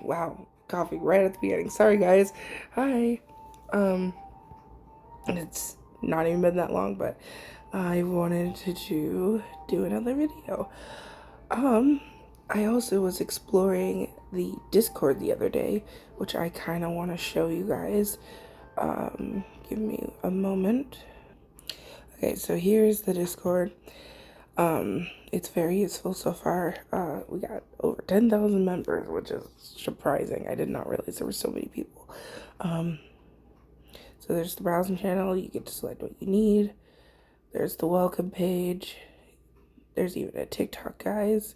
Wow, coughing right at the beginning. Sorry, guys. Hi. Um, it's not even been that long, but I wanted to do another video. Um, I also was exploring the Discord the other day, which I kind of want to show you guys. Give me a moment. Okay, so here's the Discord. It's very useful so far. We got over 10,000 members, which is surprising. I did not realize there were so many people. So there's the browsing channel. You get to select what you need. There's the welcome page. There's even a TikTok, guys.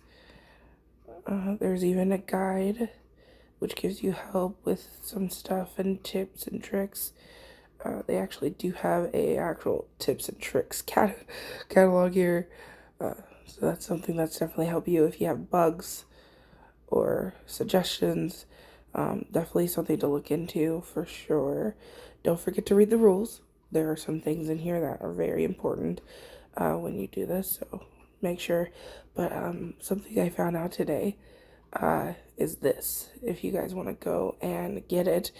There's even a guide, which gives you help with some stuff and tips and tricks. They actually do have a actual tips and tricks catalog here. So that's something that's definitely help you if you have bugs or suggestions. Definitely something to look into for sure. Don't forget to read the rules. There are some things in here that are very important when you do this, so make sure. But something I found out today is this. If you guys want to go and get it,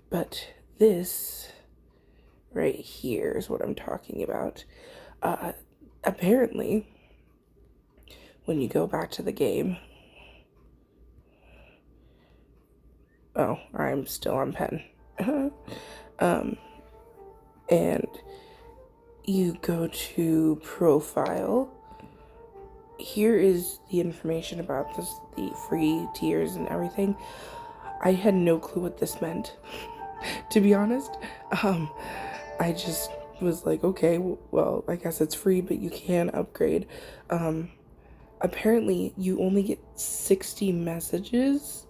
but this right here is what I'm talking about. Apparently, when you go back to the game, oh, I'm still on pen. And you go to profile. Here is the information about this, the free tiers and everything. I had no clue what this meant, to be honest. I just was like, okay, well, I guess it's free, but you can upgrade. Apparently, you only get 60 messages,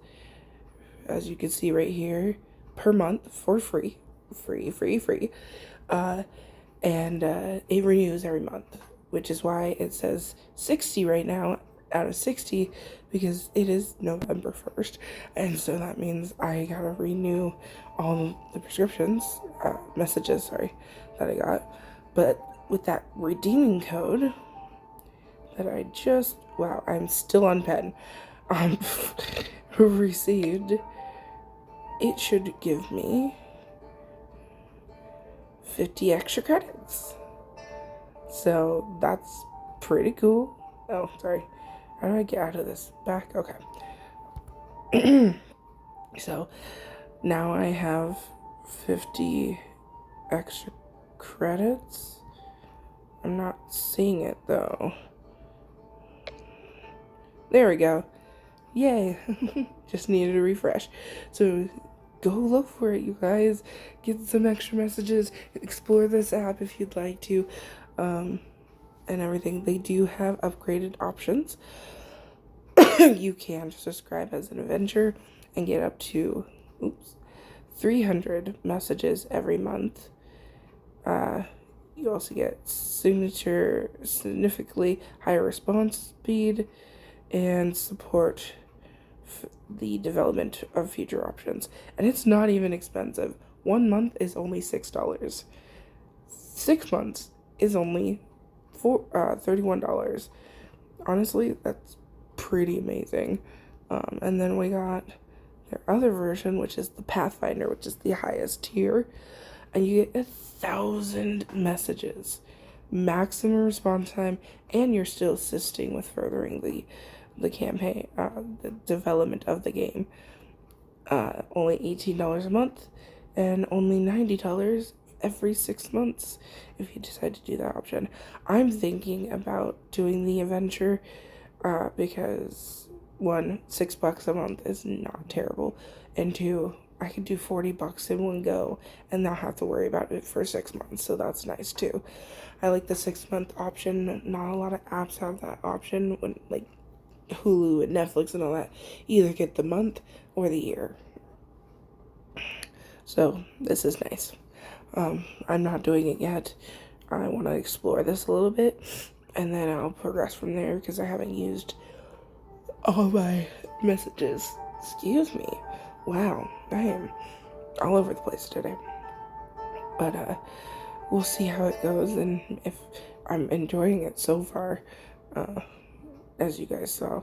as you can see right here, per month for free. Free. And it renews every month, which is why it says 60 right now out of 60, because it is November 1st, and so that means I gotta renew all the messages, sorry, that I got. But with that redeeming code that I just, wow, I'm still on pen, received, it should give me 50 extra credits. So that's pretty cool. Oh, sorry. How do I get out of this? Back? Okay. So now I have 50 extra credits. I'm not seeing it though. There we go. Yay. Just needed a refresh. So go look for it, you guys. Get some extra messages. Explore this app if you'd like to. And everything. They do have upgraded options. You can subscribe as an adventure and get up to 300 messages every month. You also get significantly higher response speed and support the development of future options. And it's not even expensive. 1 month is only $6. 6 months is only $31. Honestly, that's pretty amazing. And then we got their other version, which is the Pathfinder, which is the highest tier, and you get 1,000 messages, maximum response time, and you're still assisting with furthering the campaign, the development of the game. Only $18 a month, and only $90 every 6 months if you decide to do that option. I'm thinking about doing the adventure because one, $6 a month is not terrible, and two, I could do $40 in one go and not have to worry about it for 6 months, so that's nice too. I like the 6 month option. Not a lot of apps have that option, when like Hulu and Netflix and all that either get the month or the year. So this is nice. I'm not doing it yet. I want to explore this a little bit, and then I'll progress from there because I haven't used all my messages. Excuse me. Wow, I am all over the place today. But we'll see how it goes, and if I'm enjoying it so far, as you guys saw.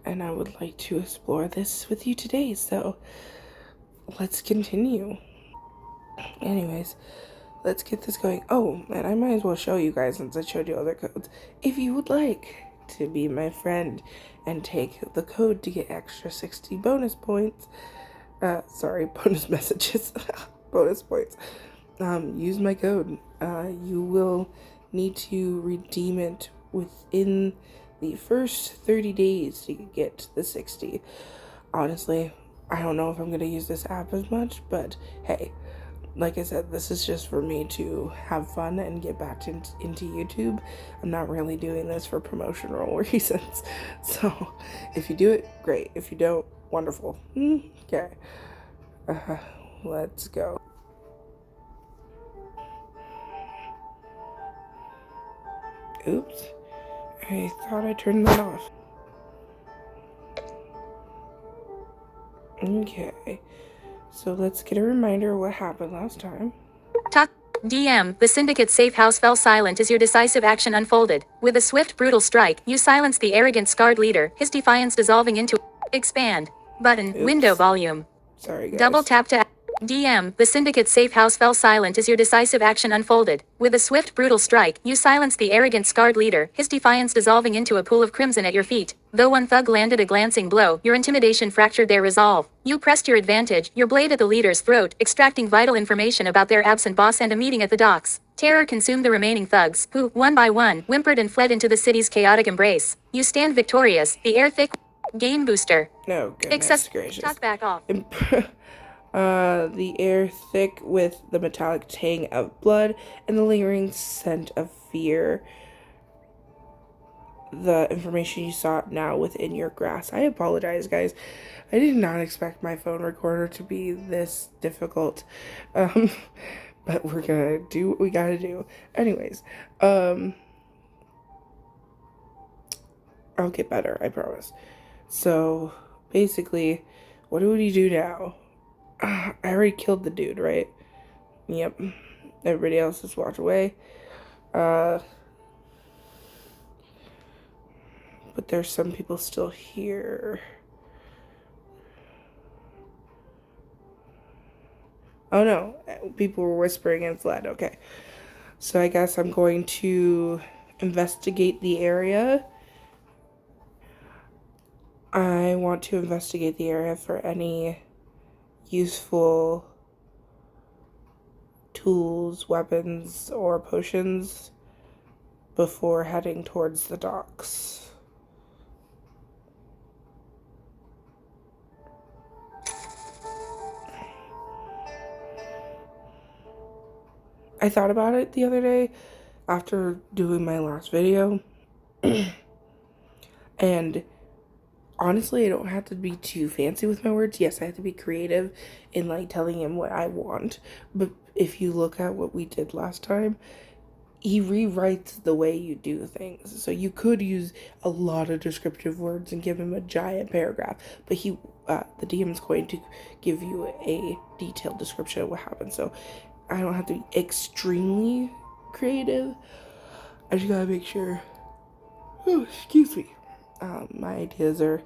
and I would like to explore this with you today, so let's continue. Anyways, let's get this going. Oh, and I might as well show you guys, since I showed you other codes. If you would like to be my friend and take the code to get extra 60 bonus points, bonus messages, bonus points, use my code. You will need to redeem it within the first 30 days to get the 60. Honestly, I don't know if I'm going to use this app as much, but hey, like I said, this is just for me to have fun and get back into YouTube. I'm not really doing this for promotional reasons. So if you do it, great. If you don't, wonderful. Okay. Let's go. Oops. I thought I turned that off. Okay. So let's get a reminder of what happened last time. Talk. DM, the Syndicate's safe house fell silent as your decisive action unfolded. With a swift, brutal strike, you silenced the arrogant, scarred leader, his defiance dissolving into expand. Button, Oops. Window volume. Sorry, guys. Double tap to DM, the Syndicate's safe house fell silent as your decisive action unfolded. With a swift, brutal strike, you silenced the arrogant, scarred leader, his defiance dissolving into a pool of crimson at your feet. Though one thug landed a glancing blow, your intimidation fractured their resolve. You pressed your advantage, your blade at the leader's throat, extracting vital information about their absent boss and a meeting at the docks. Terror consumed the remaining thugs, who, one by one, whimpered and fled into the city's chaotic embrace. You stand victorious, the air thick. Game booster. No, goodness gracious. Talk back off. The air thick with the metallic tang of blood and the lingering scent of fear. The information you sought now within your grasp. I apologize, guys. I did not expect my phone recorder to be this difficult. But we're gonna do what we gotta do. Anyways, I'll get better, I promise. So, basically, what do we do now? I already killed the dude, right? Yep. Everybody else just walked away. But there's some people still here. Oh no, people were whispering and fled. Okay. So I guess I'm going to investigate the area. I want to investigate the area for any useful tools, weapons, or potions before heading towards the docks. I thought about it the other day after doing my last video, and honestly, I don't have to be too fancy with my words. Yes, I have to be creative in like telling him what I want. But if you look at what we did last time, he rewrites the way you do things. So you could use a lot of descriptive words and give him a giant paragraph. But the DM is going to give you a detailed description of what happened. So I don't have to be extremely creative. I just gotta make sure. Oh, excuse me. My ideas are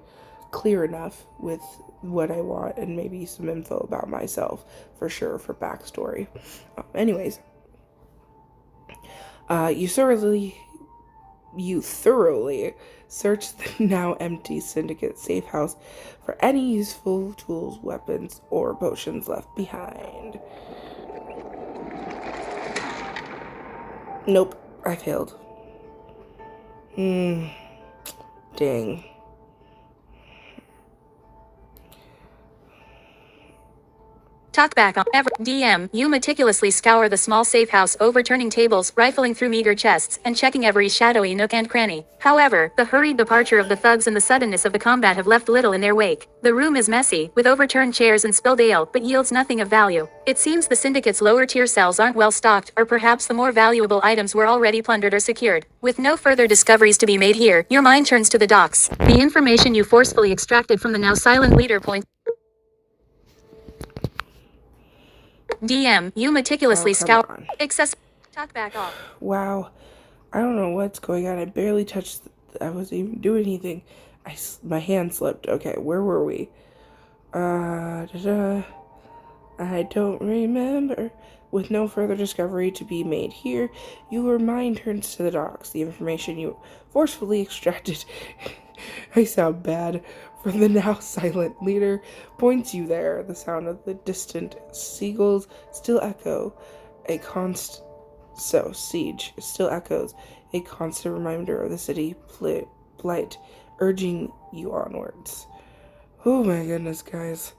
clear enough with what I want and maybe some info about myself for sure for backstory. Anyways, you thoroughly search the now empty Syndicate safe house for any useful tools, weapons, or potions left behind. Nope, I failed. Dang. Talk back on DM. You meticulously scour the small safe house, overturning tables, rifling through meager chests, and checking every shadowy nook and cranny. However, the hurried departure of the thugs and the suddenness of the combat have left little in their wake. The room is messy, with overturned chairs and spilled ale, but yields nothing of value. It seems the Syndicate's lower-tier cells aren't well stocked, or perhaps the more valuable items were already plundered or secured. With no further discoveries to be made here, your mind turns to the docks. The information you forcefully extracted from the now silent leader points. DM, you meticulously scour. Talk back off. Wow. I don't know what's going on. I barely touched. I wasn't even doing anything. My hand slipped. Okay, where were we? Da-da. I don't remember. With no further discovery to be made here, your mind turns to the docks. The information you forcefully extracted, I sound bad, from the now silent leader points you there. The sound of the distant seagulls still echo. Siege still echoes, a constant reminder of the city plight, urging you onwards. Oh my goodness, guys.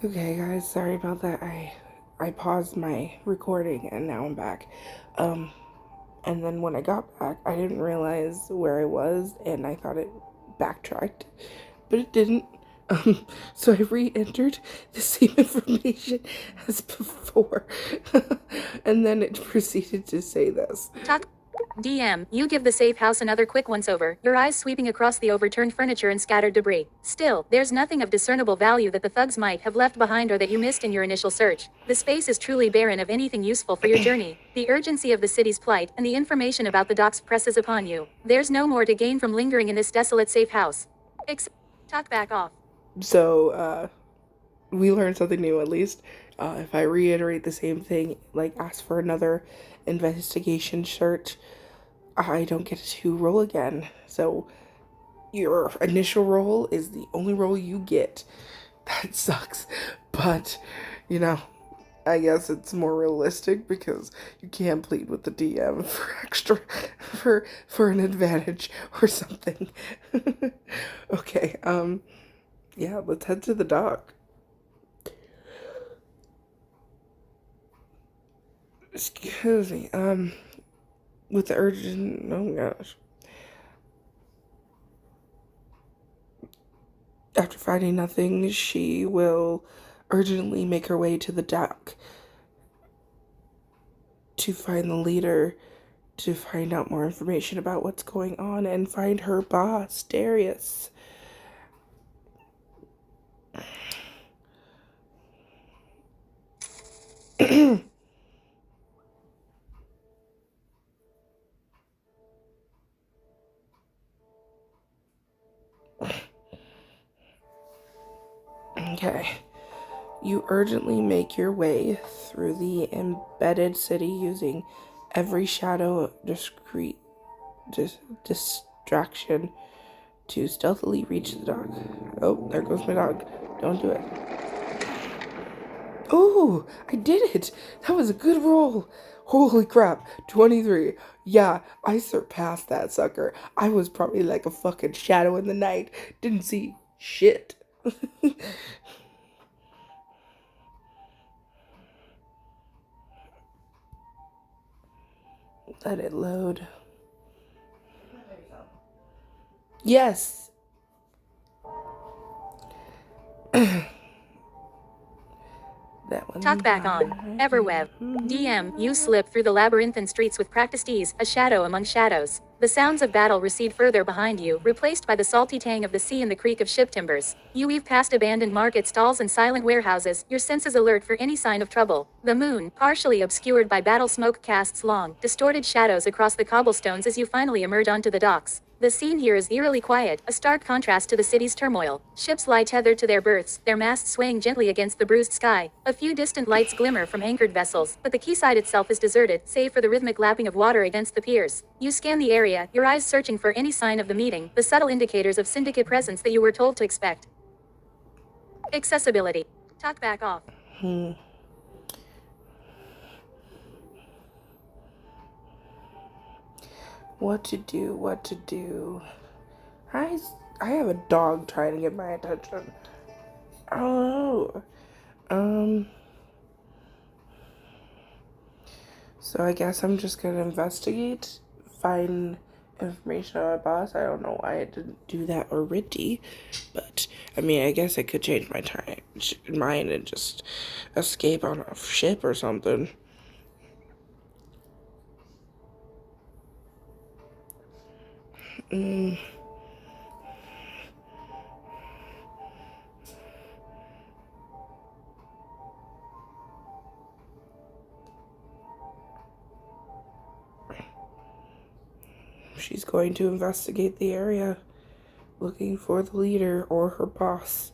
Okay, guys, sorry about that. I paused my recording and now I'm back. And then when I got back, I didn't realize where I was and I thought it backtracked, but it didn't. So I re-entered the same information as before, and then it proceeded to say this. Talk. DM, you give the safe house another quick once-over, your eyes sweeping across the overturned furniture and scattered debris. Still, there's nothing of discernible value that the thugs might have left behind or that you missed in your initial search. The space is truly barren of anything useful for your journey. The urgency of the city's plight and the information about the docks presses upon you. There's no more to gain from lingering in this desolate safe house. Talk back off. So, we learned something new at least. If I reiterate the same thing, like ask for another investigation search, I don't get to roll again. So your initial roll is the only roll you get. That sucks. But, you know, I guess it's more realistic because you can't plead with the DM for extra for an advantage or something. Okay, yeah, let's head to the dock. Excuse me, with the urgent, oh gosh. After finding nothing, she will urgently make her way to the dock to find the leader, to find out more information about what's going on, and find her boss, Darius. Okay. You urgently make your way through the embedded city using every shadow distraction to stealthily reach the dock. Oh, there goes my dog. Don't do it. Oh, I did it! That was a good roll! Holy crap, 23. Yeah, I surpassed that sucker. I was probably like a fucking shadow in the night. Didn't see shit. Let it load. Yes! That one. Talk back on. Everweave. DM, you slip through the labyrinthine streets with practiced ease, a shadow among shadows. The sounds of battle recede further behind you, replaced by the salty tang of the sea and the creak of ship timbers. You weave past abandoned market stalls and silent warehouses, your senses alert for any sign of trouble. The moon, partially obscured by battle smoke, casts long, distorted shadows across the cobblestones as you finally emerge onto the docks. The scene here is eerily quiet, a stark contrast to the city's turmoil. Ships lie tethered to their berths, their masts swaying gently against the bruised sky. A few distant lights glimmer from anchored vessels, but the quayside itself is deserted, save for the rhythmic lapping of water against the piers. You scan the area, your eyes searching for any sign of the meeting, the subtle indicators of syndicate presence that you were told to expect. Accessibility. Talk back off. What to do. I, I have a dog trying to get my attention. I don't know. So I guess I'm just gonna investigate, find information on my boss. I don't know why I didn't do that already, but I mean, I guess I could change my mind and just escape on a ship or something. she's going to investigate the area, looking for the leader or her boss.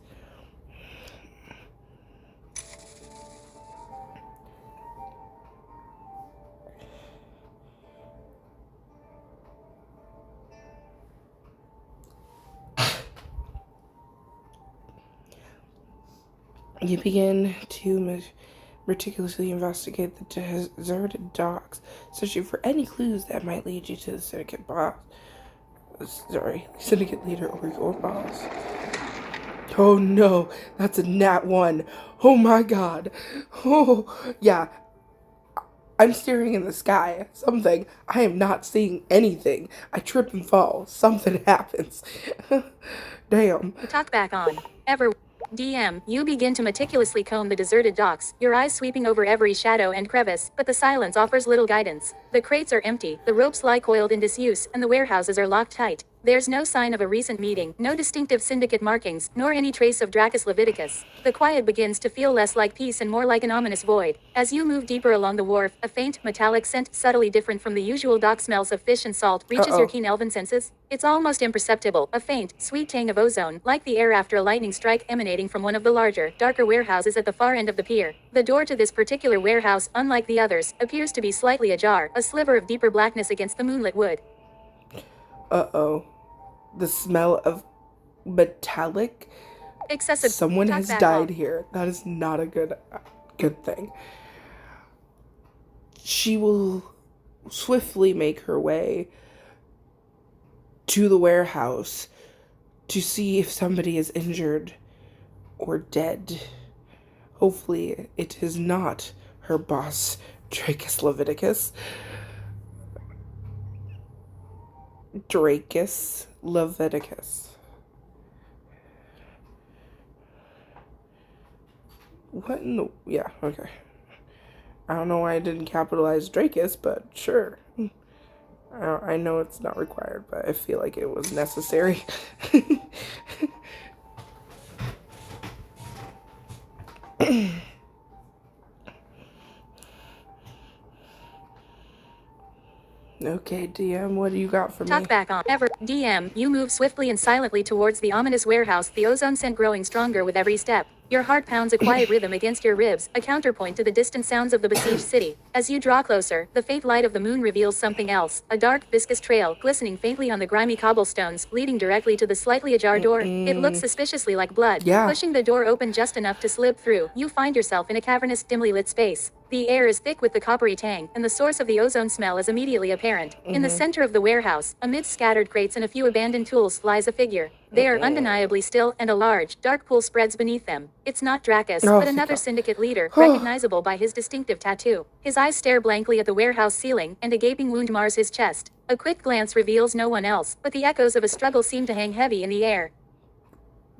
You begin to meticulously investigate the deserted docks, searching for any clues that might lead you to the syndicate boss. Syndicate leader or your boss. Oh no, that's a nat 1. Oh my god. Oh, yeah. I'm staring in the sky. Something. I am not seeing anything. I trip and fall. Something happens. Damn. Talk back on. DM, you begin to meticulously comb the deserted docks, your eyes sweeping over every shadow and crevice, but the silence offers little guidance. The crates are empty, the ropes lie coiled in disuse, and the warehouses are locked tight. There's no sign of a recent meeting, no distinctive syndicate markings, nor any trace of Dracus Leviticus. The quiet begins to feel less like peace and more like an ominous void. As you move deeper along the wharf, a faint, metallic scent, subtly different from the usual dock smells of fish and salt, reaches your keen elven senses. It's almost imperceptible, a faint, sweet tang of ozone, like the air after a lightning strike, emanating from one of the larger, darker warehouses at the far end of the pier. The door to this particular warehouse, unlike the others, appears to be slightly ajar, a sliver of deeper blackness against the moonlit wood. The smell of metallic. Excessive. Someone has died here. That is not a good thing. She will swiftly make her way to the warehouse to see if somebody is injured or dead. Hopefully it is not her boss, Dracus Leviticus. Dracus Leviticus. What in the... Yeah, okay. I don't know why I didn't capitalize Dracus, but sure. I know it's not required, but I feel like it was necessary. Okay, DM, what do you got for me? Talk back on. DM, you move swiftly and silently towards the ominous warehouse, the ozone scent growing stronger with every step. Your heart pounds a quiet rhythm against your ribs, a counterpoint to the distant sounds of the besieged city. As you draw closer, the faint light of the moon reveals something else, a dark, viscous trail, glistening faintly on the grimy cobblestones, leading directly to the slightly ajar door. It looks suspiciously like blood. Yeah. Pushing the door open just enough to slip through, you find yourself in a cavernous, dimly lit space. The air is thick with the coppery tang, and the source of the ozone smell is immediately apparent. In the center of the warehouse, amidst scattered crates and a few abandoned tools, lies a figure. They are undeniably still, and a large, dark pool spreads beneath them. It's not Dracus, but another syndicate leader, recognizable by his distinctive tattoo. His eyes stare blankly at the warehouse ceiling, and a gaping wound mars his chest. A quick glance reveals no one else, but the echoes of a struggle seem to hang heavy in the air.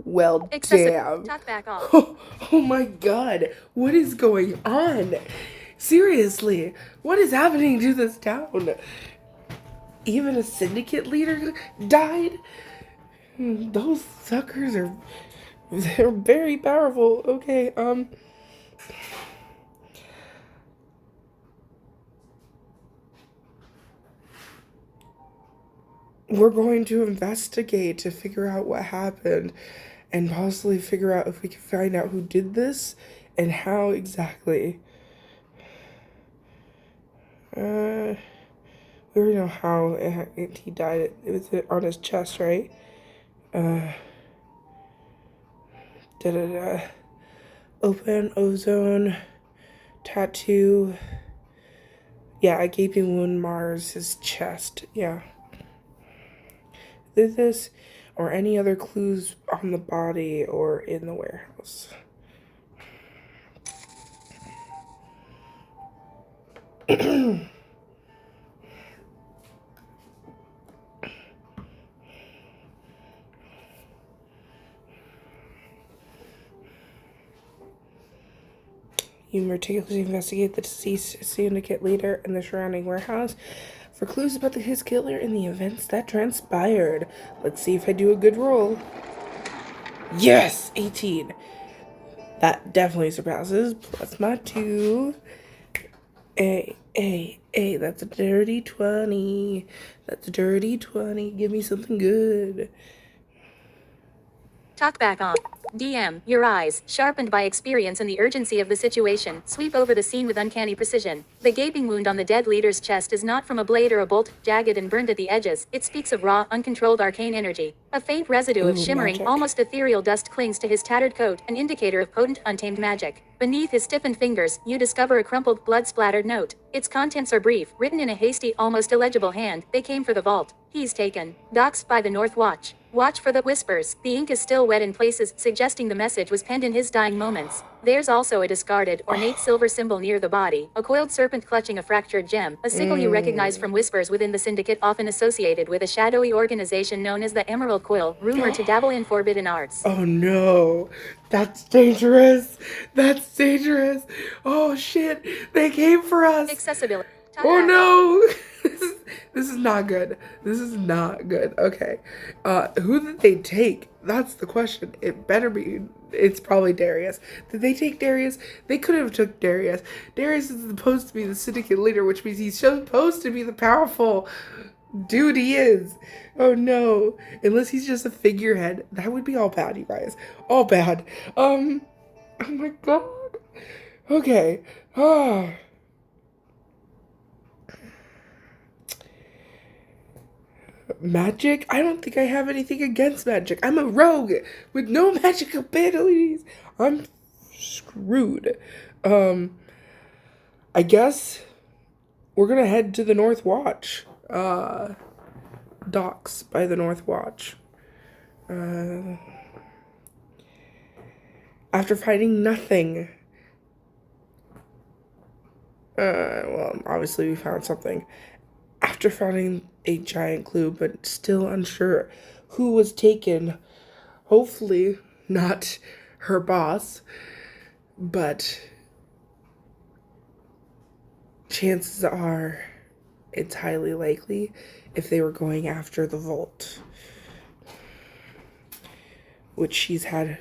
Well, damn. Talk back off. Oh my god, what is going on? Seriously, what is happening to this town? Even a syndicate leader died? Those suckers they're very powerful. Okay, we're going to investigate to figure out what happened and possibly figure out if we can find out who did this and how exactly. We already know how he died. It was on his chest, right? Open ozone tattoo. Yeah, a gaping wound mars his chest. Yeah. Did this or any other clues on the body or in the warehouse? You meticulously investigate the deceased syndicate leader and the surrounding warehouse for clues about his killer and the events that transpired. Let's see if I do a good roll. Yes! 18. That definitely surpasses. Plus my 2. Hey, that's a dirty 20. That's a dirty 20. Give me something good. Talk back on. DM, your eyes, sharpened by experience and the urgency of the situation, sweep over the scene with uncanny precision. The gaping wound on the dead leader's chest is not from a blade or a bolt, jagged and burned at the edges. It speaks of raw, uncontrolled arcane energy. A faint residue of Ooh, shimmering, magic. almost ethereal dust clings to his tattered coat, an indicator of potent, untamed magic. Beneath his stiffened fingers, you discover a crumpled, blood-splattered note. Its contents are brief, written in a hasty, almost illegible hand. They came for the vault. He's taken. Docks by the North Watch. Watch for the whispers. The ink is still wet in places, suggesting the message was penned in his dying moments. There's also a discarded, ornate silver symbol near the body, a coiled serpent clutching a fractured gem, a signal you recognize from whispers within the syndicate, often associated with a shadowy organization known as the Emerald Quill, rumored to dabble in forbidden arts. Oh no, that's dangerous. That's dangerous. Oh shit, they came for us. Accessibility. Oh no, this is not good. This is not good. Okay, who did they take? That's the question. It better be. It's probably Darius. Did they take Darius? They could have took Darius. Darius is supposed to be the syndicate leader, which means he's supposed to be the powerful dude he is. Oh no, unless he's just a figurehead. That would be all bad, you guys. All bad. Oh my god. Okay. Ah. Magic? I don't think I have anything against magic. I'm a rogue with no magic abilities. I'm screwed. I guess we're gonna head to the North Watch. Docks by the North Watch. After finding nothing. Well, obviously we found something. After finding a giant clue, but still unsure who was taken. Hopefully not her boss, but chances are it's highly likely if they were going after the vault, which she's had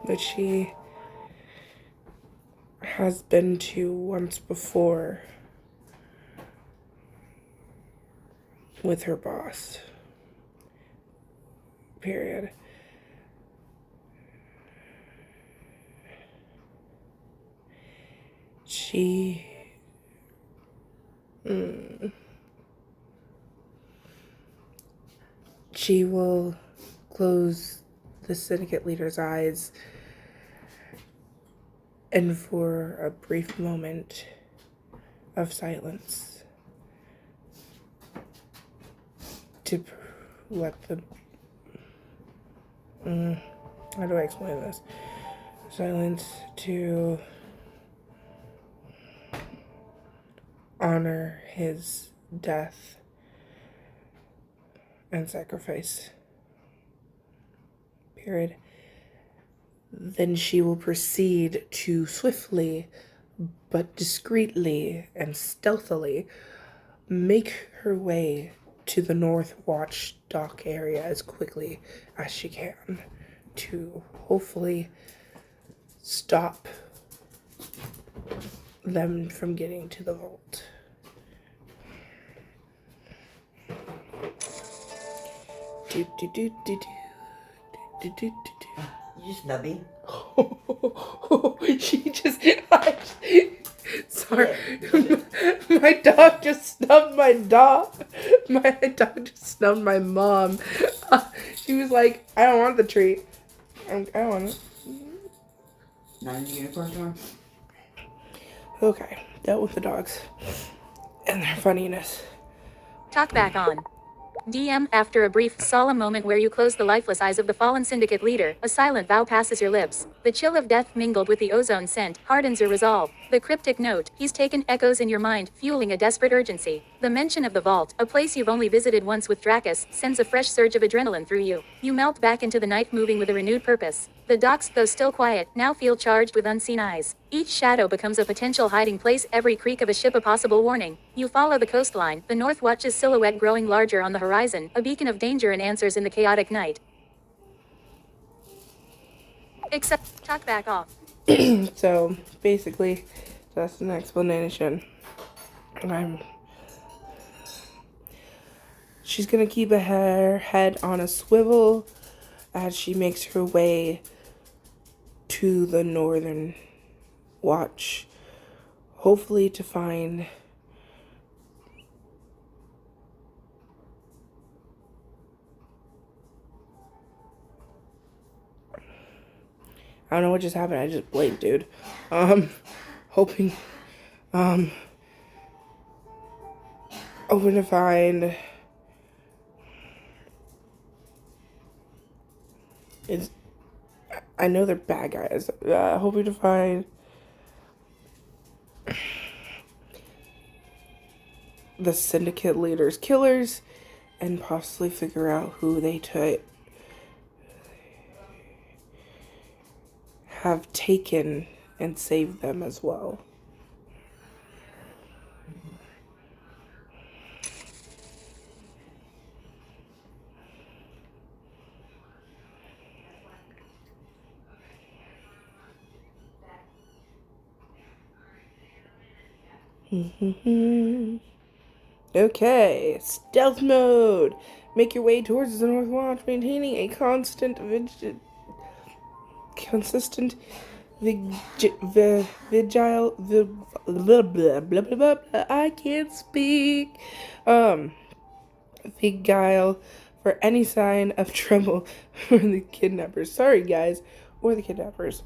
that she has been to once before with her boss. Period. She will close the syndicate leader's eyes, and for a brief moment of silence to let the how do I explain this? Silence to honor his death and sacrifice. Period. Then she will proceed to swiftly but discreetly and stealthily make her way to the North Watch dock area as quickly as she can to hopefully stop them from getting to the vault. You snubby. She just... Sorry. My dog just snubbed my dog. My dog just snubbed my mom. She was like, I don't want the treat. I don't want it. Not in the unicorn store? Okay, dealt with the dogs and their funniness. Talk back on. DM, after a brief, solemn moment where you close the lifeless eyes of the fallen syndicate leader, a silent vow passes your lips. The chill of death mingled with the ozone scent hardens your resolve. The cryptic note, he's taken, echoes in your mind, fueling a desperate urgency. The mention of the vault, a place you've only visited once with Dracus, sends a fresh surge of adrenaline through you. You melt back into the night, moving with a renewed purpose. The docks, though still quiet, now feel charged with unseen eyes. Each shadow becomes a potential hiding place, every creak of a ship a possible warning. You follow the coastline, the North Watch's silhouette growing larger on the horizon, a beacon of danger and answers in the chaotic night. Talk back off. So basically, that's an explanation. She's gonna keep her head on a swivel as she makes her way to the Northern Watch, hopefully to find I don't know what just happened. I just blinked, dude. Hoping, hoping to find. It's. I know they're bad guys. Hoping to find the syndicate leaders' killers, and possibly figure out who they have taken and saved them as well. Okay, stealth mode. Make your way towards the North Watch, maintaining a consistent vigile, blah, blah, blah, blah, blah, I can't speak. Vigile for any sign of trouble from the kidnappers. Sorry, guys, or the kidnappers.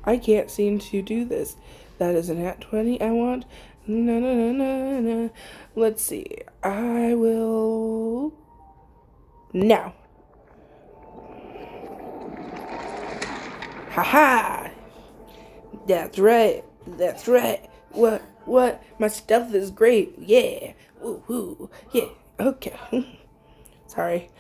I can't seem to do this. That is an at 20 I want. No, no, no, no, no. Let's see. I will. Now. Haha! That's right. That's right. What? My stealth is great. Yeah. Woo-hoo. Yeah. Okay. Sorry.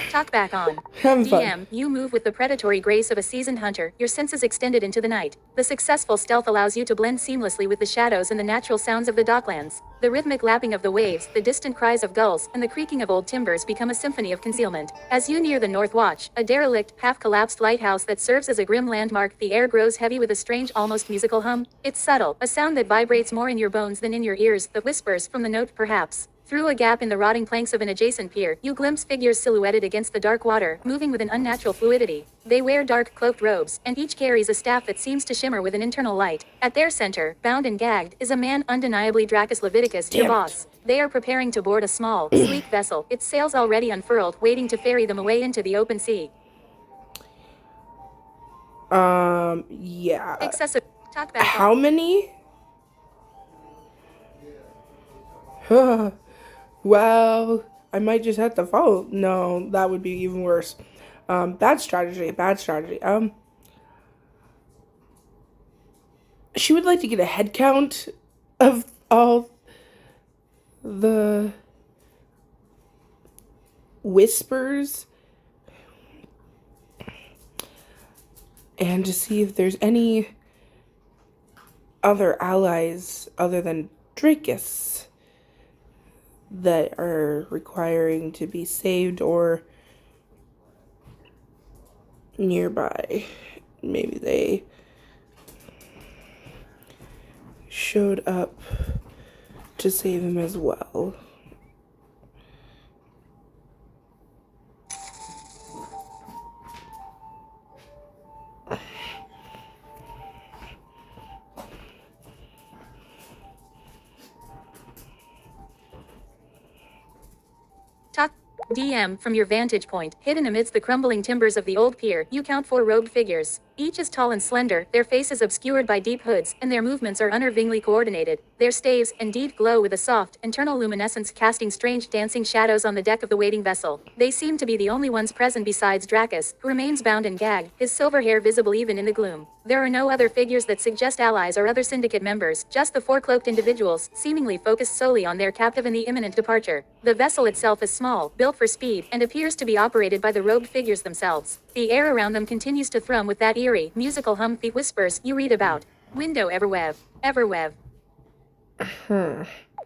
Talk back on. Having fun. DM, you move with the predatory grace of a seasoned hunter, your senses extended into the night. The successful stealth allows you to blend seamlessly with the shadows and the natural sounds of the docklands. The rhythmic lapping of the waves, the distant cries of gulls, and the creaking of old timbers become a symphony of concealment. As you near the North Watch, a derelict, half-collapsed lighthouse that serves as a grim landmark, the air grows heavy with a strange, almost musical hum. It's subtle, a sound that vibrates more in your bones than in your ears, that whispers from the note perhaps. Through a gap in the rotting planks of an adjacent pier, you glimpse figures silhouetted against the dark water, moving with an unnatural fluidity. They wear dark, cloaked robes, and each carries a staff that seems to shimmer with an internal light. At their center, bound and gagged, is a man, undeniably Dracus Leviticus, your boss. They are preparing to board a small, sleek vessel, its sails already unfurled, waiting to ferry them away into the open sea. Yeah. Excessive. Talk back How off. many? Well, I might just have to follow. No, that would be even worse. Bad strategy. Bad strategy. She would like to get a head count of all the whispers and to see if there's any other allies other than Dracus that are requiring to be saved or nearby. Maybe they showed up to save him as well. Talk. DM, from your vantage point, hidden amidst the crumbling timbers of the old pier, you count 4 robed figures. Each is tall and slender, their faces obscured by deep hoods, and their movements are unnervingly coordinated. Their staves, indeed, glow with a soft, internal luminescence, casting strange dancing shadows on the deck of the waiting vessel. They seem to be the only ones present besides Dracus, who remains bound and gagged, his silver hair visible even in the gloom. There are no other figures that suggest allies or other syndicate members, just the 4 cloaked individuals, seemingly focused solely on their captive and the imminent departure. The vessel itself is small, built for speed, and appears to be operated by the robed figures themselves. The air around them continues to thrum with that eerie, musical hum, the whispers you read about. Window Everweave. Everweave.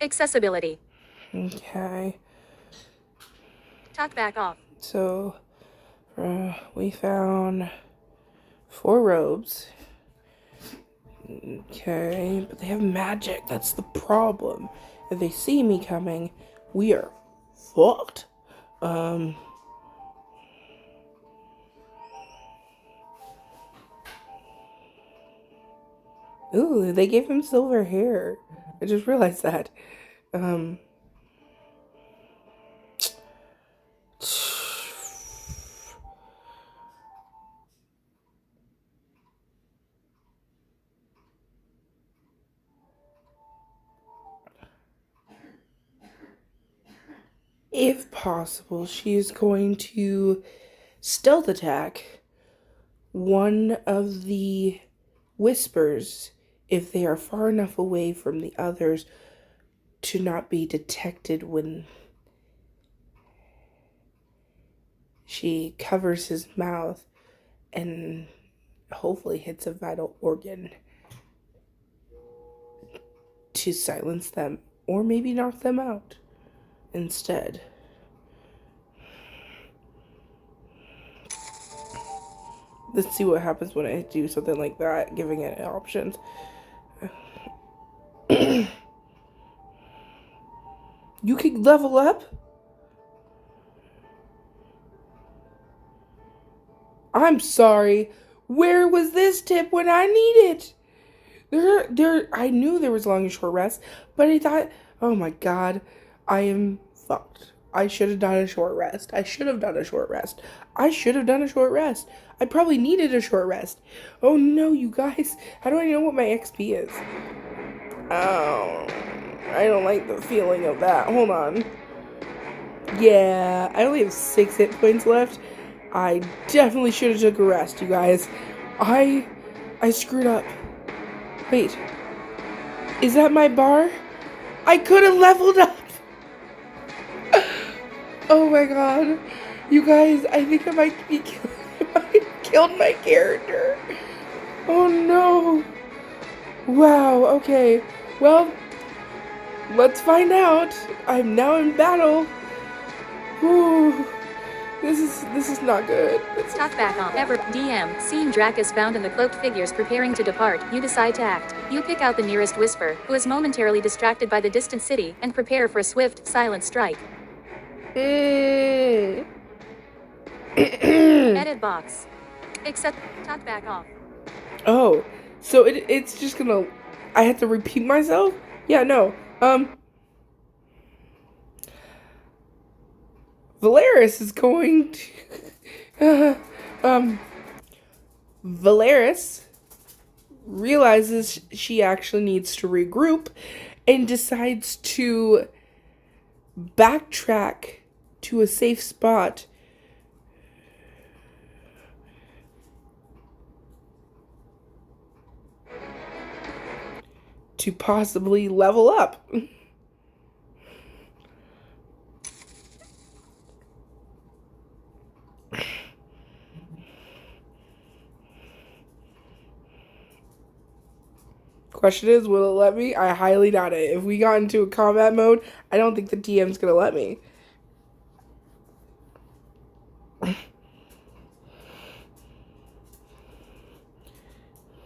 Accessibility. Okay. Talk back off. So, we found 4 robes. Okay, but they have magic. That's the problem. If they see me coming, we are fucked. Ooh, they gave him silver hair. I just realized that. If possible, she is going to stealth attack one of the whispers if they are far enough away from the others to not be detected when she covers his mouth and hopefully hits a vital organ to silence them or maybe knock them out instead. Let's see what happens when I do something like that, giving it options. You can level up? I'm sorry. Where was this tip when I need it? I knew there was long and short rest, but I thought, oh my god, I am fucked. I should have done a short rest. I should have done a short rest. I probably needed a short rest. Oh no, you guys. How do I know what my XP is? Oh, I don't like the feeling of that. Hold on. Yeah, I only have 6 hit points left. I definitely should have took a rest, you guys. I screwed up. Wait. Is that my bar? I could have leveled up. Oh my god. You guys, I think I might be killed my character. Oh no. Wow, okay. Well, let's find out. I'm now in battle. Whew. This is not good. Talk back on Ever DM. Seeing Dracus found in the cloaked figures preparing to depart, you decide to act. You pick out the nearest whisper, who is momentarily distracted by the distant city, and prepare for a swift, silent strike. Edit box. Except talk back off. Oh, so it's just gonna. I have to repeat myself? Yeah, no. Volaris is going to. Volaris realizes she actually needs to regroup and decides to backtrack to a safe spot to possibly level up. Question is, will it let me? I highly doubt it. If we got into a combat mode, I don't think the DM's gonna let me.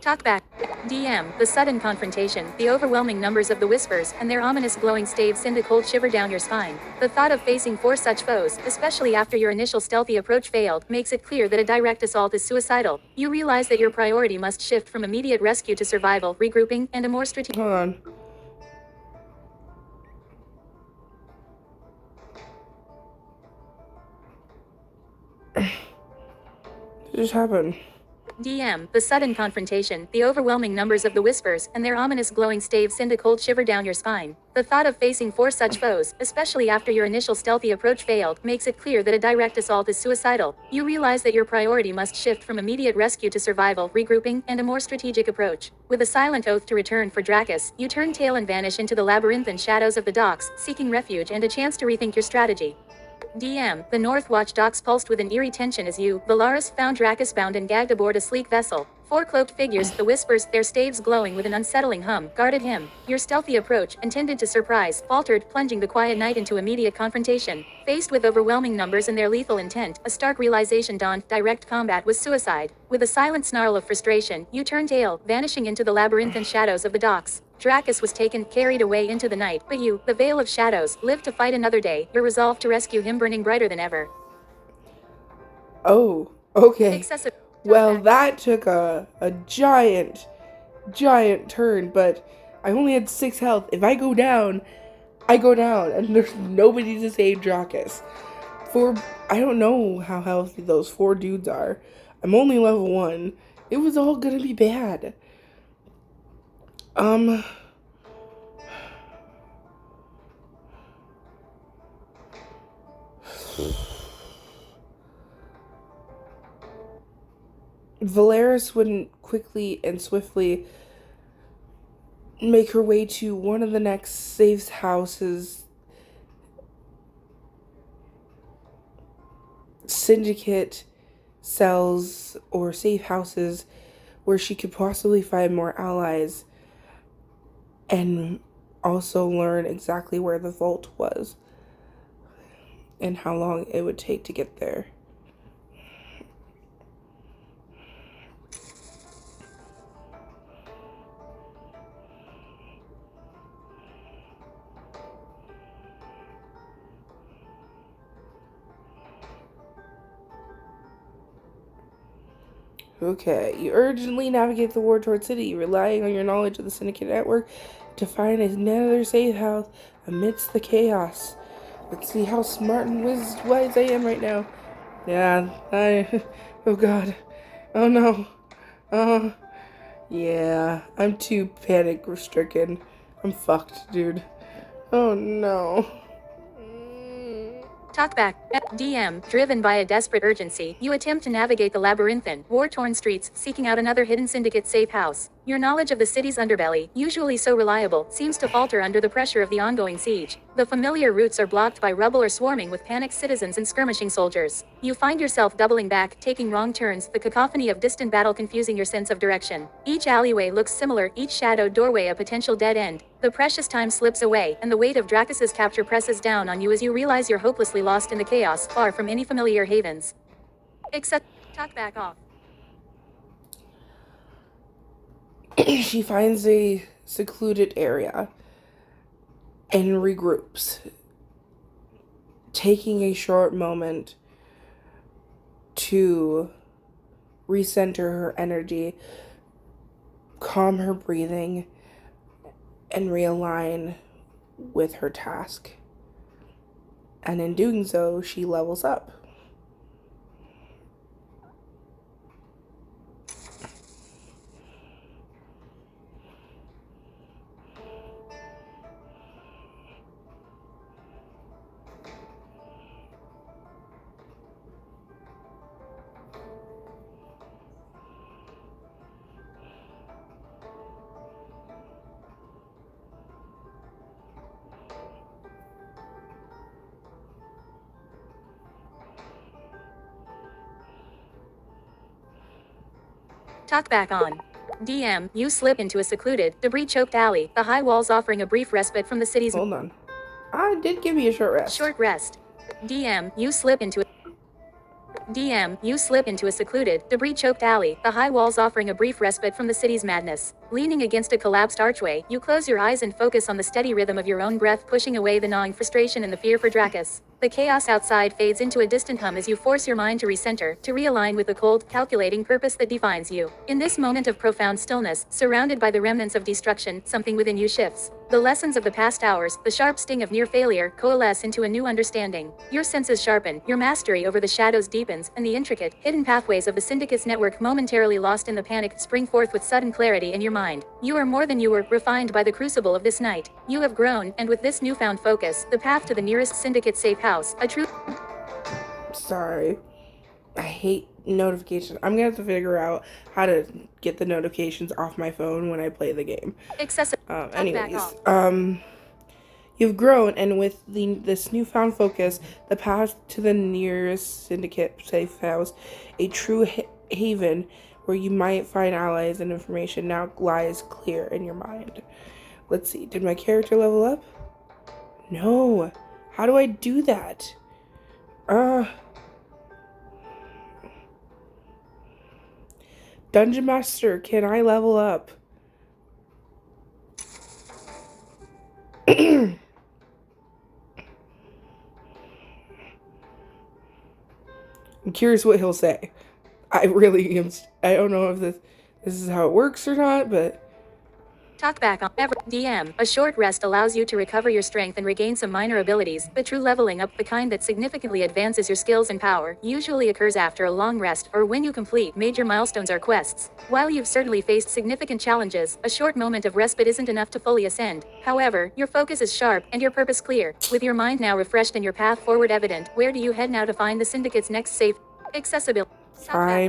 Talk back. DM. The sudden confrontation, the overwhelming numbers of the whispers, and their ominous glowing staves send a cold shiver down your spine. The thought of facing 4 such foes, especially after your initial stealthy approach failed, makes it clear that a direct assault is suicidal. You realize that your priority must shift from immediate rescue to survival, regrouping, and a more strategic... Hold on. What just happened? DM. The sudden confrontation, the overwhelming numbers of the whispers, and their ominous glowing staves send a cold shiver down your spine. The thought of facing 4 such foes, especially after your initial stealthy approach failed, makes it clear that a direct assault is suicidal. You realize that your priority must shift from immediate rescue to survival, regrouping, and a more strategic approach. With a silent oath to return for Dracus, you turn tail and vanish into the labyrinthine shadows of the docks, seeking refuge and a chance to rethink your strategy. DM. The North Watch docks pulsed with an eerie tension as you, Volaris, found Dracus bound and gagged aboard a sleek vessel. Four cloaked figures, the whispers, their staves glowing with an unsettling hum, guarded him. Your stealthy approach, intended to surprise, faltered, plunging the quiet night into immediate confrontation. Faced with overwhelming numbers and their lethal intent, a stark realization dawned: direct combat was suicide. With a silent snarl of frustration, you turned tail, vanishing into the labyrinthine shadows of the docks. Dracus was taken, carried away into the night, but you, the Veil of Shadows, lived to fight another day, your resolve to rescue him burning brighter than ever. Oh, okay. Excessive. Well, that took a giant turn, but I only had 6 health. If I go down, I go down, and there's nobody to save Dracus. I don't know how healthy those 4 dudes are. I'm only level 1. It was all gonna be bad. Volaris wouldn't quickly and swiftly make her way to one of the next safe houses, syndicate cells, or safe houses where she could possibly find more allies and also learn exactly where the vault was and how long it would take to get there. Okay, you urgently navigate the Wartorn City, relying on your knowledge of the Syndicate network to find another safe house amidst the chaos. Let's see how smart and wise I am right now. Yeah, oh god. Oh no. Yeah, I'm too panic stricken. I'm fucked, dude. Oh no. Talkback. DM. Driven by a desperate urgency, you attempt to navigate the labyrinthine, war-torn streets, seeking out another hidden syndicate safe house. Your knowledge of the city's underbelly, usually so reliable, seems to falter under the pressure of the ongoing siege. The familiar routes are blocked by rubble or swarming with panicked citizens and skirmishing soldiers. You find yourself doubling back, taking wrong turns, the cacophony of distant battle confusing your sense of direction. Each alleyway looks similar, each shadowed doorway a potential dead end. The precious time slips away, and the weight of Dracus's capture presses down on you as you realize you're hopelessly lost in the chaos, far from any familiar havens. Except, talk back off. She finds a secluded area and regroups, taking a short moment to recenter her energy, calm her breathing, and realign with her task. And in doing so, she levels up. Talk back on. DM, you slip into a secluded, debris-choked alley, the high walls offering a brief respite from the city's... Hold on. I did give me a short rest. Short rest. DM, you slip into a secluded, debris-choked alley, the high walls offering a brief respite from the city's madness. Leaning against a collapsed archway, you close your eyes and focus on the steady rhythm of your own breath, pushing away the gnawing frustration and the fear for Dracus. The chaos outside fades into a distant hum as you force your mind to recenter, to realign with the cold, calculating purpose that defines you. In this moment of profound stillness, surrounded by the remnants of destruction, something within you shifts. The lessons of the past hours, the sharp sting of near failure, coalesce into a new understanding. Your senses sharpen, your mastery over the shadows deepens, and the intricate, hidden pathways of the Syndicate's network, momentarily lost in the panic, spring forth with sudden clarity in your mind. You are more than you were, refined by the crucible of this night. You have grown, and with this newfound focus, the path to the nearest Syndicate safe house, a true... Sorry. I hate notifications. I'm gonna have to figure out how to get the notifications off my phone when I play the game. Excessive... Anyways, you've grown, and with this newfound focus, the path to the nearest Syndicate safe house, a true haven where you might find allies and information now lies clear in your mind. Let's see, did my character level up? No. How do I do that? Dungeon Master, can I level up? I'm curious what he'll say. I really am. I don't know if this is how it works or not, but Talk back on DM. A short rest allows you to recover your strength and regain some minor abilities, but true leveling up, the kind that significantly advances your skills and power, usually occurs after a long rest or when you complete major milestones or quests. While you've certainly faced significant challenges, a short moment of respite isn't enough to fully ascend. However, your focus is sharp and your purpose clear. With your mind now refreshed and your path forward evident, where do you head now to find the Syndicate's next safe? Accessibility.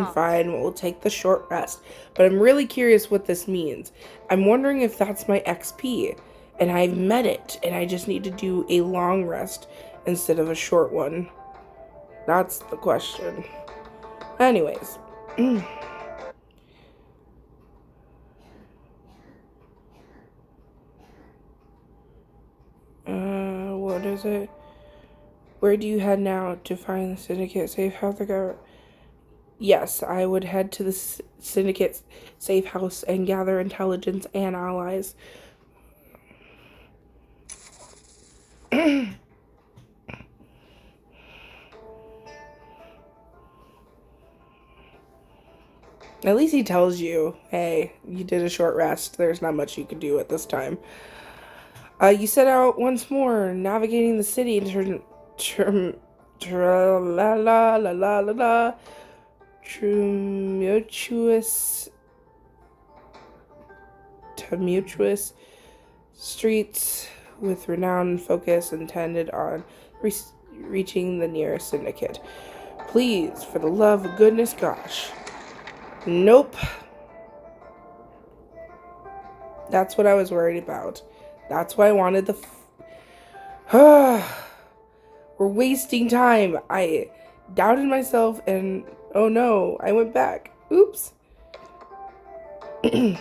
fine, we'll take the short rest. But I'm really curious what this means. I'm wondering if that's my XP, and I've met it, and I just need to do a long rest instead of a short one. That's the question. Anyways. What is it? Where do you head now to find the Syndicate safe house? Yes, I would head to the Syndicate safe house and gather intelligence and allies. At least he tells you, hey, you did a short rest. There's not much you can do at this time. You set out once more, navigating the city and tumultuous streets with renowned focus intended on reaching the nearest syndicate. Please, for the love of goodness, gosh. Nope. That's what I was worried about. That's why I wanted the... We're wasting time. I doubted myself and... Oh no, I went back. Oops. I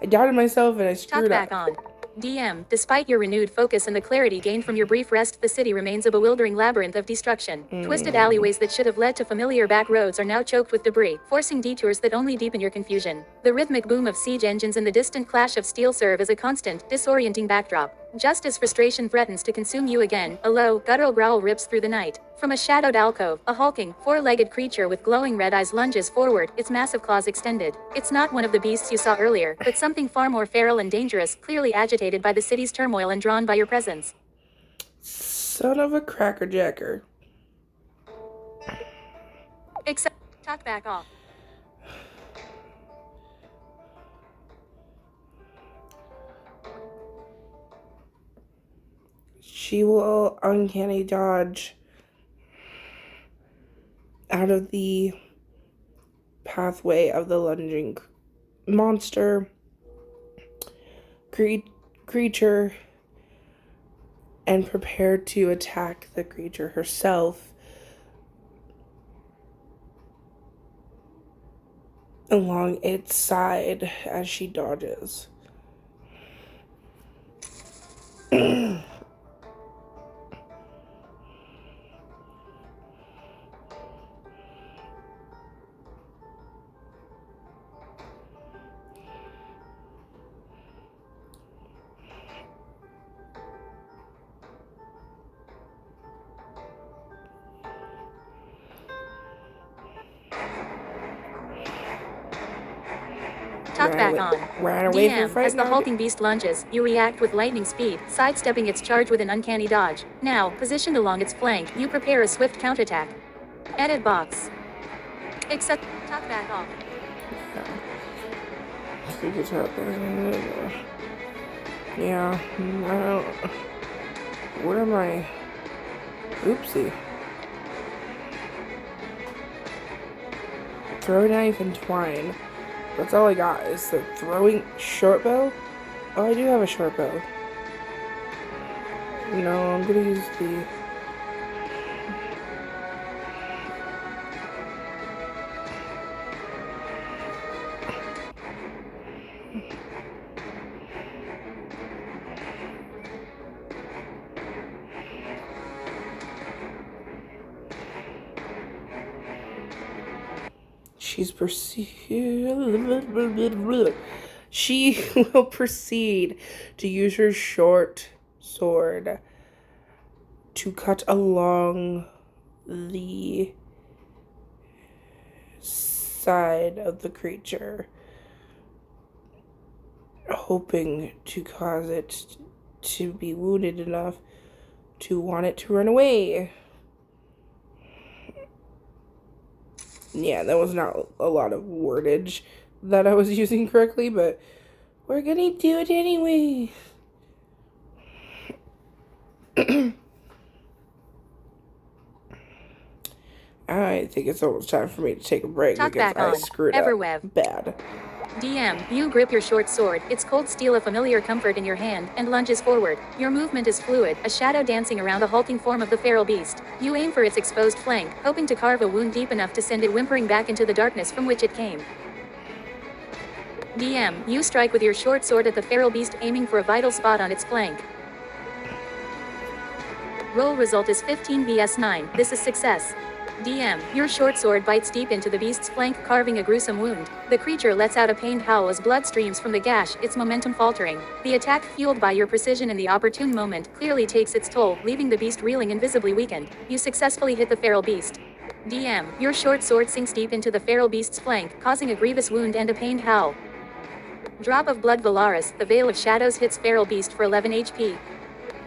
doubted myself and I screwed up. Back on. DM, despite your renewed focus and the clarity gained from your brief rest, the city remains a bewildering labyrinth of destruction. Twisted alleyways that should have led to familiar back roads are now choked with debris, forcing detours that only deepen your confusion. The rhythmic boom of siege engines and the distant clash of steel serve as a constant, disorienting backdrop. Just as frustration threatens to consume you again, a low, guttural growl rips through the night. From a shadowed alcove, a hulking, four-legged creature with glowing red eyes lunges forward, its massive claws extended. It's not one of the beasts you saw earlier, but something far more feral and dangerous, clearly agitated by the city's turmoil and drawn by your presence. Son of a crackerjacker. Except, talk back off. She will uncanny dodge out of the pathway of the lunging monster creature and prepare to attack the creature herself along its side as she dodges. Talk back on. Ran away from DM, fight as the now. hulking beast lunges, you react with lightning speed, sidestepping its charge with an uncanny dodge. Now, positioned along its flank, you prepare a swift counterattack. Edit box. Except, talk back off. Yeah, I don't... What am I... Oopsie. Throw knife and twine. That's all I got is the throwing short bow. Oh, I do have a short bow. No, I'm gonna use the... She will proceed to use her short sword to cut along the side of the creature, hoping to cause it to be wounded enough to want it to run away. Yeah, that was not a lot of wordage that I was using correctly, but we're gonna do it anyway. I think it's almost time for me to take a break Talk because back I on screwed Everweave. up bad. DM, you grip your short sword, its cold steel a familiar comfort in your hand, and lunges forward. Your movement is fluid, a shadow dancing around the hulking form of the feral beast. You aim for its exposed flank, hoping to carve a wound deep enough to send it whimpering back into the darkness from which it came. DM, you strike with your short sword at the feral beast, aiming for a vital spot on its flank. Roll result is 15 vs 9, this is success. DM, your short sword bites deep into the beast's flank, carving a gruesome wound. The creature lets out a pained howl as blood streams from the gash, its momentum faltering. The attack, fueled by your precision in the opportune moment, clearly takes its toll, leaving the beast reeling and visibly weakened. You successfully hit the feral beast. DM, your short sword sinks deep into the feral beast's flank, causing a grievous wound and a pained howl. Drop of blood. Volaris, the Veil of Shadows hits feral beast for 11 HP.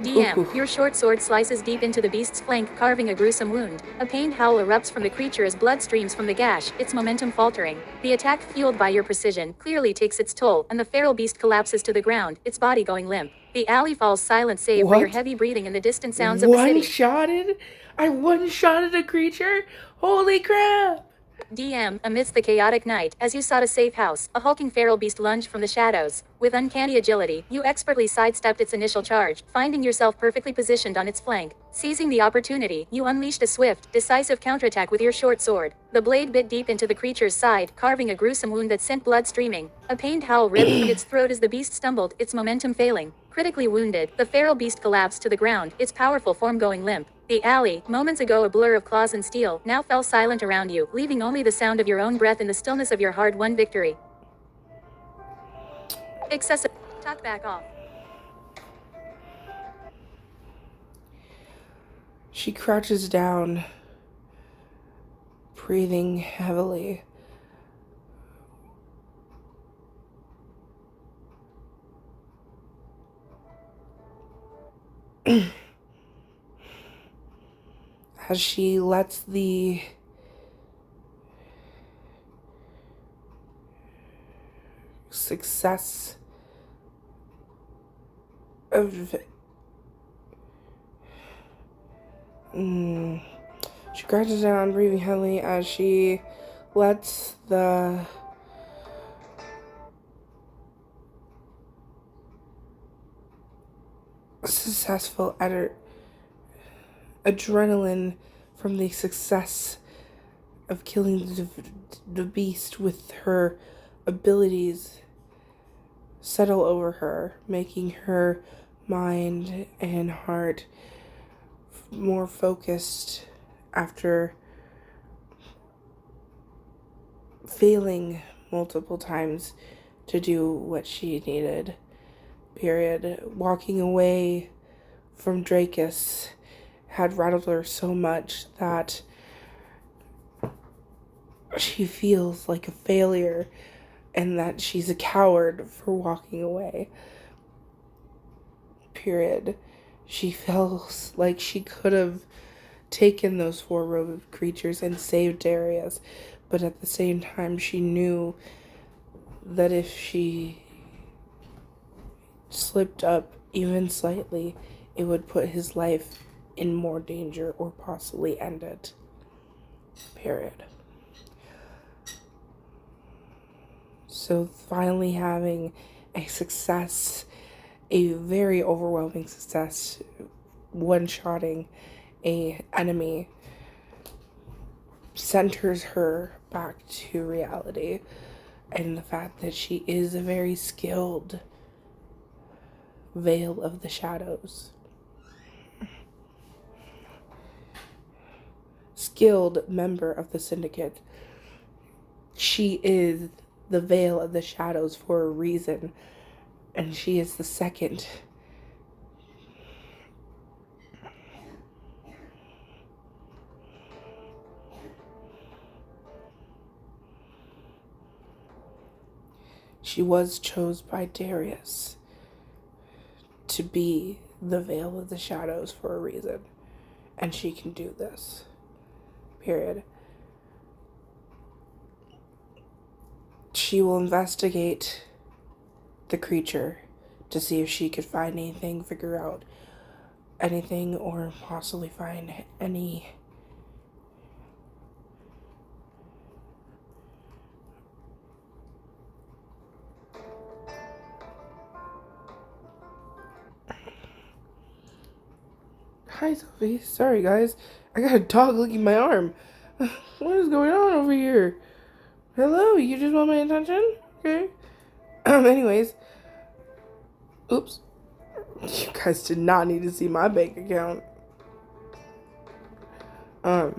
DM, your short sword slices deep into the beast's flank, carving a gruesome wound. A pained howl erupts from the creature as blood streams from the gash, its momentum faltering. The attack, fueled by your precision, clearly takes its toll, and the feral beast collapses to the ground, its body going limp. The alley falls silent save for your heavy breathing and the distant sounds of the city. One-shotted? I one-shotted a creature? Holy crap! DM, amidst the chaotic night, as you sought a safe house, a hulking feral beast lunged from the shadows. With uncanny agility, you expertly sidestepped its initial charge, finding yourself perfectly positioned on its flank. Seizing the opportunity, you unleashed a swift, decisive counterattack with your short sword. The blade bit deep into the creature's side, carving a gruesome wound that sent blood streaming. A pained howl ripped from its throat as the beast stumbled, its momentum failing. Critically wounded, the feral beast collapsed to the ground, its powerful form going limp. The alley, moments ago a blur of claws and steel, now fell silent around you, leaving only the sound of your own breath in the stillness of your hard-won victory. Excessive. Talk back off. She crouches down, breathing heavily. As she lets the success of she crouches down, breathing heavily as she lets the successful adrenaline from the success of killing the beast with her abilities settle over her, making her mind and heart more focused after failing multiple times to do what she needed. Walking away from Dracus had rattled her so much that she feels like a failure and that she's a coward for walking away. She feels like she could have taken those 4 robed creatures and saved Darius, but at the same time she knew that if she slipped up even slightly, it would put his life in more danger or possibly end it. So finally having a success, a very overwhelming success, one-shotting an enemy, centers her back to reality and the fact that she is a very skilled Veil of the Shadows. Skilled member of the Syndicate. she is the veil of the shadows for a reason, and she is the second. She was chosen by Darius to be the veil of the shadows for a reason, and she can do this. Period. She will investigate the creature to see if she could find anything, figure out anything, or possibly find any Hi, Sophie. Sorry, guys. I got a dog licking my arm. What is going on over here? Hello, you just want my attention? Okay. Anyways. Oops. You guys did not need to see my bank account. And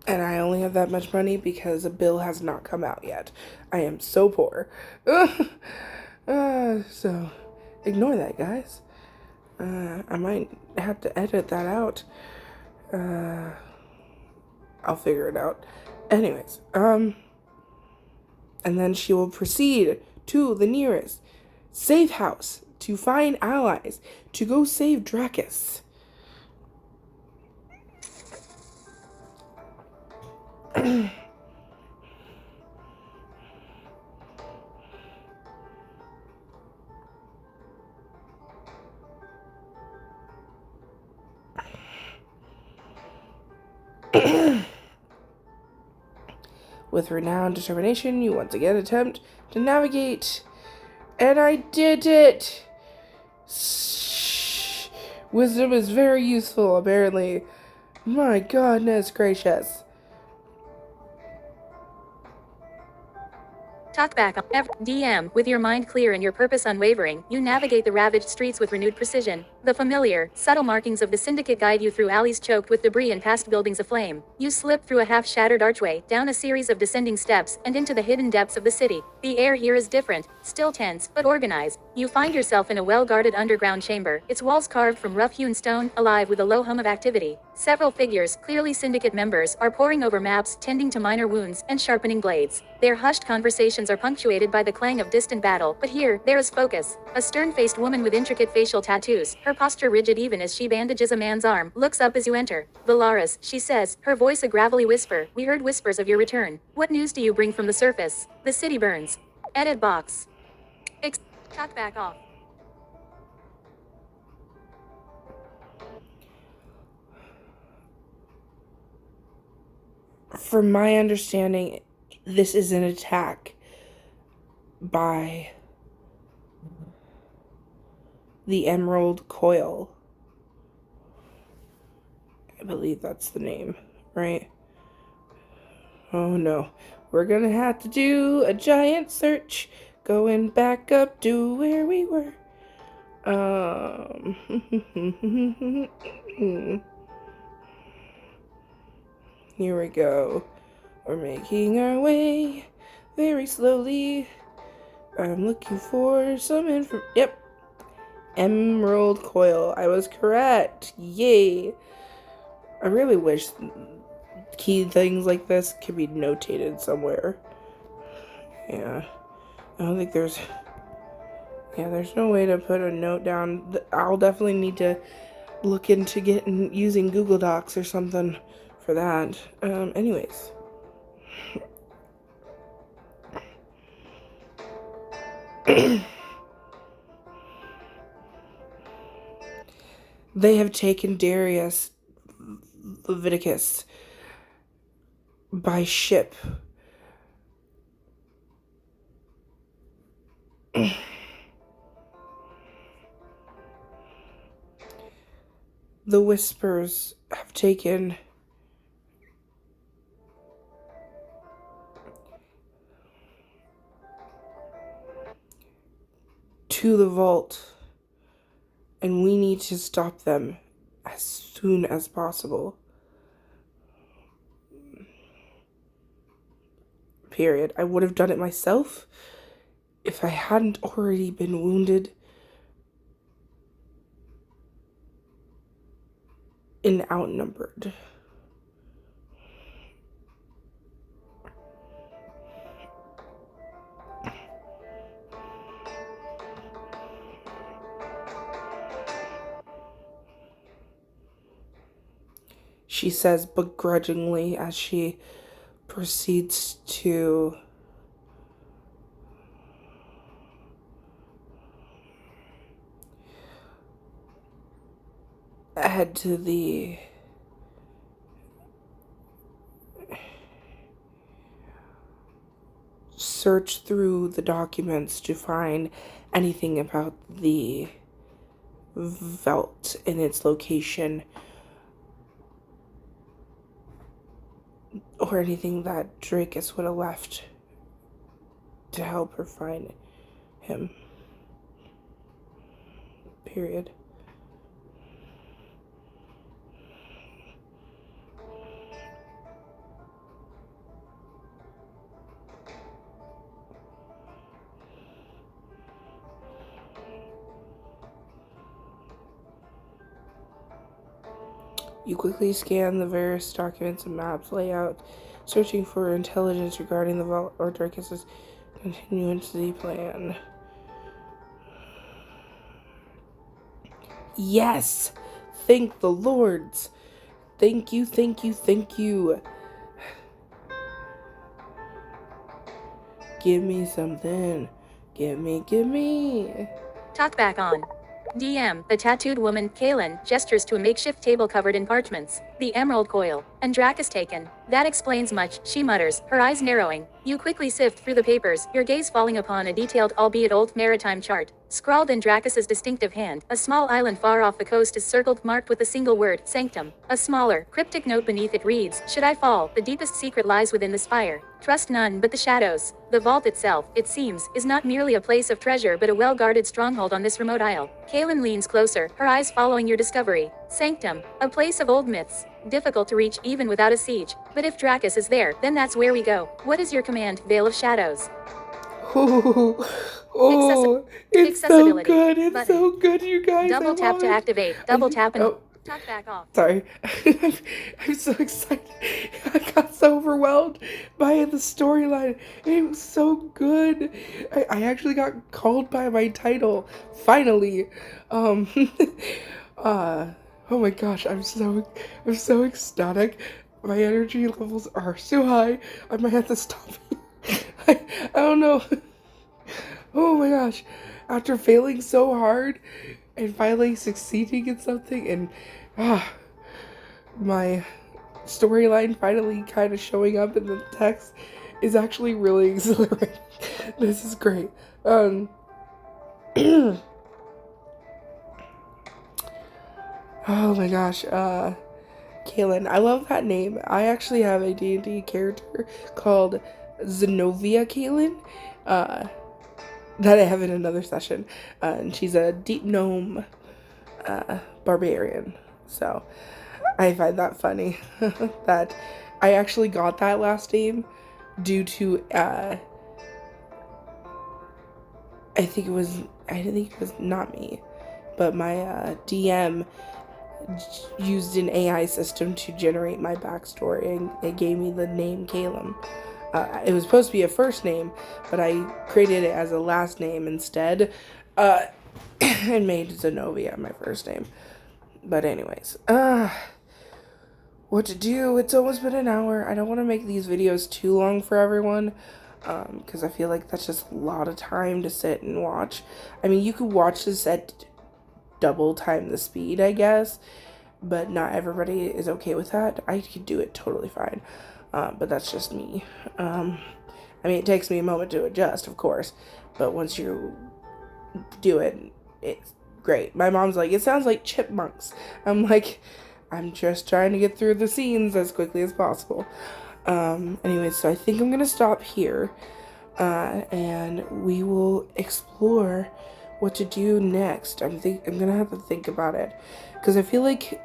I only have that much money because a bill has not come out yet. I am so poor. So, ignore that, guys. I might have to edit that out. I'll figure it out. Anyways, and then she will proceed to the nearest safe house to find allies to go save Dracus. With renowned determination, you once again attempt to navigate. And I did it! Wisdom is very useful, apparently. My goodness gracious. Talk back on DM. With your mind clear and your purpose unwavering, you navigate the ravaged streets with renewed precision. The familiar, subtle markings of the syndicate guide you through alleys choked with debris and past buildings aflame. You slip through a half-shattered archway, down a series of descending steps, and into the hidden depths of the city. The air here is different, still tense, but organized. You find yourself in a well-guarded underground chamber, its walls carved from rough-hewn stone, alive with a low hum of activity. Several figures, clearly syndicate members, are poring over maps, tending to minor wounds, and sharpening blades. Their hushed conversations are punctuated by the clang of distant battle, but here, there is focus. A stern-faced woman with intricate facial tattoos, her posture rigid even as she bandages a man's arm, looks up as you enter. Volaris, she says, her voice a gravelly whisper. We heard whispers of your return. What news do you bring from the surface? The city burns. Edit box. Cut back off. From my understanding, this is an attack by the Emerald Coil. I believe that's the name, right? Oh no. We're gonna have to do a giant search, going back up to where we were. Here we go. We're making our way very slowly. I'm looking for some info. Yep. Emerald Coil. I was correct. Yay. I really wish key things like this could be notated somewhere. Yeah. I don't think there's... Yeah, there's no way to put a note down. I'll definitely need to look into using Google Docs or something for that. Anyways. They have taken Darius Leviticus by ship. The Whispers have taken to the vault, and we need to stop them as soon as possible. period. I would have done it myself if I hadn't already been wounded and outnumbered. She says begrudgingly as she proceeds to head to the search through the documents to find anything about the vault and its location, or anything that Dracus would have left to help her find him. Period. You quickly scan the various documents and maps layout, searching for intelligence regarding the vault or Dracus's contingency plan. Yes! Thank the Lords! Thank you, thank you, thank you. Give me something. Give me. Talk back on. DM, the tattooed woman, Kaylin, gestures to a makeshift table covered in parchments. The emerald coil. And Drac is taken. That explains much, she mutters, her eyes narrowing. You quickly sift through the papers, your gaze falling upon a detailed, albeit old, maritime chart. Scrawled in Dracus's distinctive hand, a small island far off the coast is circled, marked with a single word, Sanctum. A smaller, cryptic note beneath it reads, should I fall, the deepest secret lies within the spire. Trust none but the shadows. The vault itself, it seems, is not merely a place of treasure but a well-guarded stronghold on this remote isle. Kaylin leans closer, her eyes following your discovery. Sanctum, a place of old myths. Difficult to reach even without a siege. But if Dracus is there, then that's where we go. What is your command, Veil of Shadows? It's so good. It's Button. So good, you guys. Double tap to activate. Double tap and talk back off. Sorry. I'm so excited. I got so overwhelmed by the storyline. It was so good. I actually got called by my title. Finally. Oh my gosh, I'm so ecstatic. My energy levels are so high. I might have to stop here. I don't know. Oh my gosh. After failing so hard and finally succeeding in something, and my storyline finally kind of showing up in the text is actually really exhilarating. This is great. Oh my gosh, Kaylin, I love that name. I actually have a D&D character called Zenobia Kaylin, that I have in another session, and she's a deep gnome, barbarian, so I find that funny, that I actually got that last name due to, I think it was not me, but my, DM used an AI system to generate my backstory, and it gave me the name Caleb. It was supposed to be a first name, but I created it as a last name instead, and made Zenobia my first name. But anyways, what to do? It's almost been an hour. I don't want to make these videos too long for everyone, because I feel like that's just a lot of time to sit and watch. I mean, you could watch this at double time the speed, I guess, but not everybody is okay with that. I could do it totally fine, but that's just me. I mean, it takes me a moment to adjust, of course, but once you do it, it's great. My mom's like, it sounds like chipmunks. I'm like, I'm just trying to get through the scenes as quickly as possible. Anyways, so I think I'm gonna stop here, and we will explore what to do next. I'm gonna have to think about it, because I feel like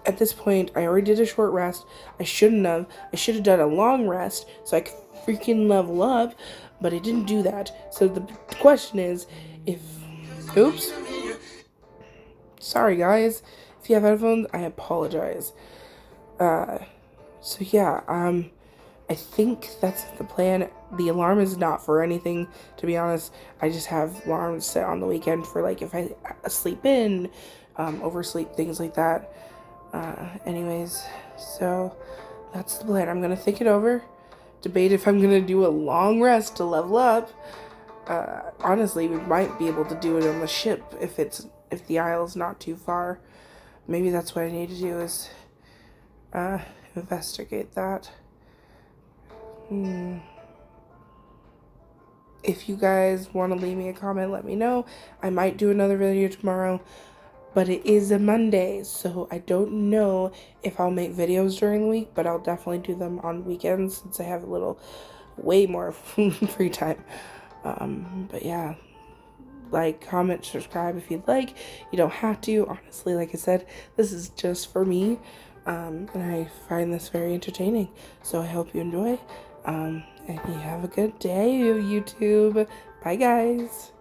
at this point, I already did a short rest. I shouldn't have. I should have done a long rest so I could freaking level up, but I didn't do that. So the question is, if... Oops. Sorry, guys. If you have headphones, I apologize. So yeah, I think that's the plan. The alarm is not for anything, to be honest. I just have alarms set on the weekend for, like, if I sleep in, oversleep, things like that. Anyways, so that's the plan. I'm gonna think it over, debate if I'm gonna do a long rest to level up. Honestly, we might be able to do it on the ship if the aisle's not too far. Maybe that's what I need to do is investigate that. If you guys want to leave me a comment, let me know. I might do another video tomorrow, but it is a Monday, so I don't know if I'll make videos during the week, but I'll definitely do them on weekends since I have a little way more free time. But yeah, like, comment, subscribe if you'd like. You don't have to. Honestly, like I said, this is just for me. And I find this very entertaining. So I hope you enjoy. And you have a good day, YouTube. Bye, guys.